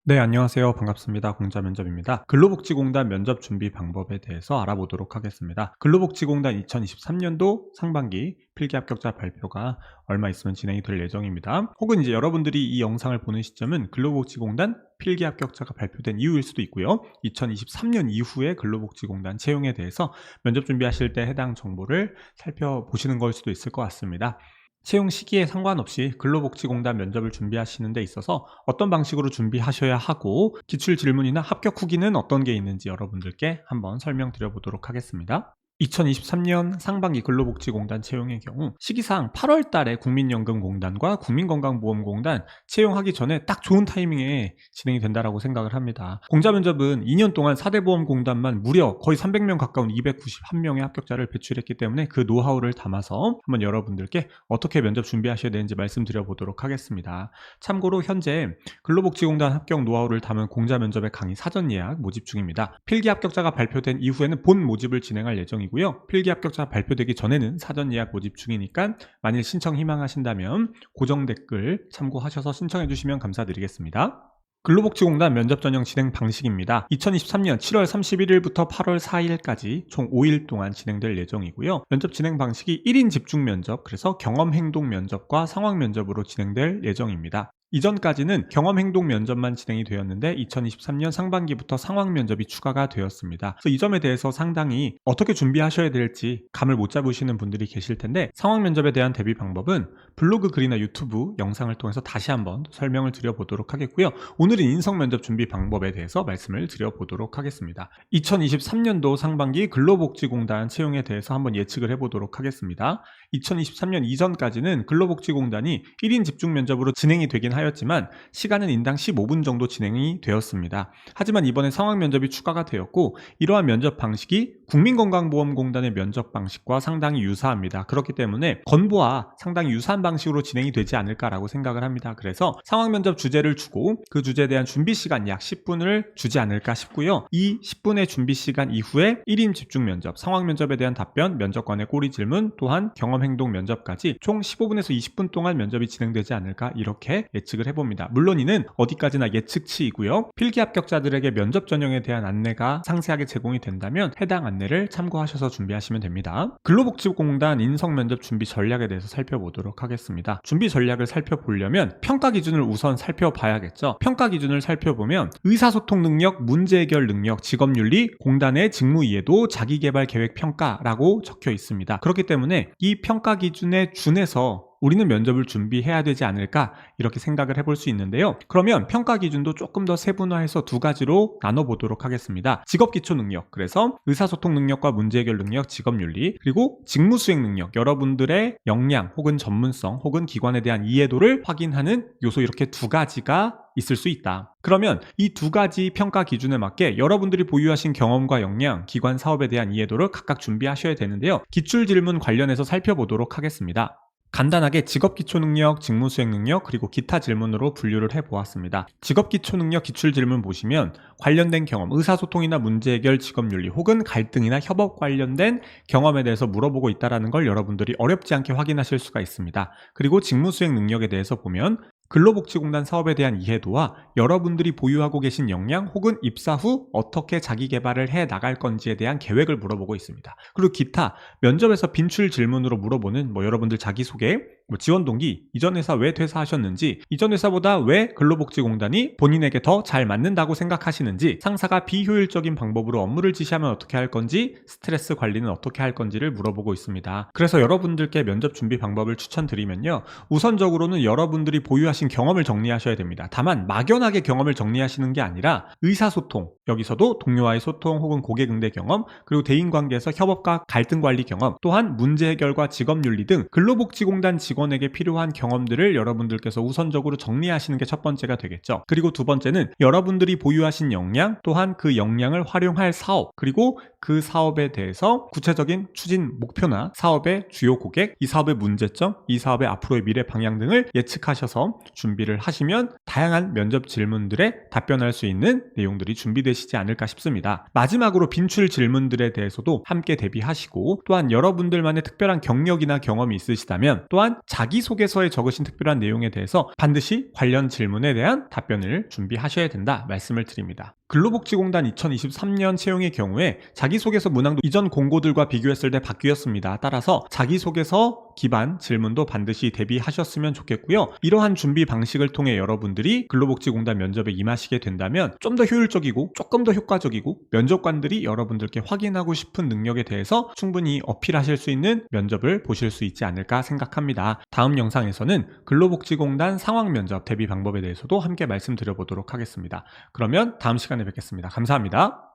네, 안녕하세요. 반갑습니다. 공자면접입니다. 근로복지공단 면접 준비 방법에 대해서 알아보도록 하겠습니다. 근로복지공단 2023년도 상반기 필기 합격자 발표가 얼마 있으면 진행이 될 예정입니다. 혹은 이제 여러분들이 이 영상을 보는 시점은 근로복지공단 필기 합격자가 발표된 이후일 수도 있고요. 2023년 이후에 근로복지공단 채용에 대해서 면접 준비하실 때 해당 정보를 살펴보시는 걸 수도 있을 것 같습니다. 채용 시기에 상관없이 근로복지공단 면접을 준비하시는 데 있어서 어떤 방식으로 준비하셔야 하고 기출 질문이나 합격 후기는 어떤 게 있는지 여러분들께 한번 설명드려 보도록 하겠습니다. 2023년 상반기 근로복지공단 채용의 경우 시기상 8월 달에 국민연금공단과 국민건강보험공단 채용하기 전에 딱 좋은 타이밍에 진행이 된다라고 생각을 합니다. 공자면접은 2년 동안 4대 보험공단만 무려 거의 300명 가까운 291명의 합격자를 배출했기 때문에 그 노하우를 담아서 한번 여러분들께 어떻게 면접 준비하셔야 되는지 말씀드려 보도록 하겠습니다. 참고로 현재 근로복지공단 합격 노하우를 담은 공자면접의 강의 사전 예약 모집 중입니다. 필기 합격자가 발표된 이후에는 본 모집을 진행할 예정입니다. 필기 합격자 발표되기 전에는 사전 예약 모집 중이니까 만일 신청 희망하신다면 고정 댓글 참고하셔서 신청해 주시면 감사드리겠습니다. 근로복지공단 면접 전형 진행 방식입니다. 2023년 7월 31일부터 8월 4일까지 총 5일 동안 진행될 예정이고요. 면접 진행 방식이 1인 집중 면접, 그래서 경험 행동 면접과 상황 면접으로 진행될 예정입니다. 이전까지는 경험 행동 면접만 진행이 되었는데 2023년 상반기부터 상황 면접이 추가가 되었습니다. 그래서 이 점에 대해서 상당히 어떻게 준비하셔야 될지 감을 못 잡으시는 분들이 계실 텐데, 상황 면접에 대한 대비 방법은 블로그 글이나 유튜브 영상을 통해서 다시 한번 설명을 드려보도록 하겠고요. 오늘은 인성 면접 준비 방법에 대해서 말씀을 드려보도록 하겠습니다. 2023년도 상반기 근로복지공단 채용에 대해서 한번 예측을 해보도록 하겠습니다. 2023년 이전까지는 근로복지공단이 1인 집중 면접으로 진행이 되긴 하였지만 시간은 인당 15분 정도 진행이 되었습니다. 하지만 이번에 상황 면접이 추가가 되었고, 이러한 면접 방식이 국민건강보험공단의 면접 방식과 상당히 유사합니다. 그렇기 때문에 건보와 상당히 유사한 방식으로 진행이 되지 않을까라고 생각을 합니다. 그래서 상황 면접 주제를 주고 그 주제에 대한 준비 시간 약 10분을 주지 않을까 싶고요. 이 10분의 준비 시간 이후에 1인 집중 면접, 상황 면접에 대한 답변, 면접관의 꼬리 질문, 또한 경험 행동 면접까지 총 15분에서 20분 동안 면접이 진행되지 않을까 이렇게 예측을 해봅니다. 물론 이는 어디까지나 예측치이고요. 필기 합격자들에게 면접 전형에 대한 안내가 상세하게 제공이 된다면 해당 안내를 참고하셔서 준비하시면 됩니다. 근로복지공단 인성면접 준비 전략에 대해서 살펴보도록 하겠습니다. 준비 전략을 살펴보려면 평가 기준을 우선 살펴봐야겠죠. 평가 기준을 살펴보면 의사소통 능력, 문제 해결 능력, 직업윤리, 공단의 직무 이해도, 자기개발 계획 평가라고 적혀 있습니다. 그렇기 때문에 이 평가 기준에 준해서 우리는 면접을 준비해야 되지 않을까 이렇게 생각을 해볼 수 있는데요. 그러면 평가 기준도 조금 더 세분화해서 두 가지로 나눠보도록 하겠습니다. 직업기초 능력, 그래서 의사소통 능력과 문제해결 능력, 직업윤리, 그리고 직무수행 능력, 여러분들의 역량 혹은 전문성 혹은 기관에 대한 이해도를 확인하는 요소, 이렇게 두 가지가 있을 수 있다. 그러면 이 두 가지 평가 기준에 맞게 여러분들이 보유하신 경험과 역량, 기관 사업에 대한 이해도를 각각 준비하셔야 되는데요. 기출질문 관련해서 살펴보도록 하겠습니다. 간단하게 직업기초능력, 직무수행능력, 그리고 기타 질문으로 분류를 해보았습니다. 직업기초능력 기출질문 보시면 관련된 경험, 의사소통이나 문제해결, 직업윤리 혹은 갈등이나 협업 관련된 경험에 대해서 물어보고 있다는 걸 여러분들이 어렵지 않게 확인하실 수가 있습니다. 그리고 직무수행 능력에 대해서 보면 근로복지공단 사업에 대한 이해도와 여러분들이 보유하고 계신 역량 혹은 입사 후 어떻게 자기 개발을 해 나갈 건지에 대한 계획을 물어보고 있습니다. 그리고 기타, 면접에서 빈출 질문으로 물어보는 여러분들 자기소개, 지원 동기, 이전 회사 왜 퇴사하셨는지, 이전 회사보다 왜 근로복지공단이 본인에게 더 잘 맞는다고 생각하시는지, 상사가 비효율적인 방법으로 업무를 지시하면 어떻게 할 건지, 스트레스 관리는 어떻게 할 건지를 물어보고 있습니다. 그래서 여러분들께 면접 준비 방법을 추천드리면요, 우선적으로는 여러분들이 보유하신 경험을 정리하셔야 됩니다. 다만 막연하게 경험을 정리하시는 게 아니라 의사소통, 여기서도 동료와의 소통 혹은 고객 응대 경험, 그리고 대인관계에서 협업과 갈등 관리 경험, 또한 문제 해결과 직업윤리 등 근로복지공단 직원에게 필요한 경험들을 여러분들께서 우선적으로 정리하시는 게 첫 번째가 되겠죠. 그리고 두 번째는 여러분들이 보유하신 역량, 또한 그 역량을 활용할 사업, 그리고 그 사업에 대해서 구체적인 추진 목표나 사업의 주요 고객, 이 사업의 문제점, 이 사업의 앞으로의 미래 방향 등을 예측하셔서 준비를 하시면 다양한 면접 질문들에 답변할 수 있는 내용들이 준비되시지 않을까 싶습니다. 마지막으로 빈출 질문들에 대해서도 함께 대비하시고, 또한 여러분들만의 특별한 경력이나 경험이 있으시다면 또한 자기소개서에 적으신 특별한 내용에 대해서 반드시 관련 질문에 대한 답변을 준비하셔야 된다 말씀을 드립니다. 근로복지공단 2023년 채용의 경우에 자기소개서 문항도 이전 공고들과 비교했을 때 바뀌었습니다. 따라서 자기소개서 기반 질문도 반드시 대비하셨으면 좋겠고요. 이러한 준비 방식을 통해 여러분들이 근로복지공단 면접에 임하시게 된다면 좀 더 효율적이고 조금 더 효과적이고 면접관들이 여러분들께 확인하고 싶은 능력에 대해서 충분히 어필하실 수 있는 면접을 보실 수 있지 않을까 생각합니다. 다음 영상에서는 근로복지공단 상황면접 대비 방법에 대해서도 함께 말씀드려보도록 하겠습니다. 그러면 다음 시간에 뵙겠습니다. 감사합니다.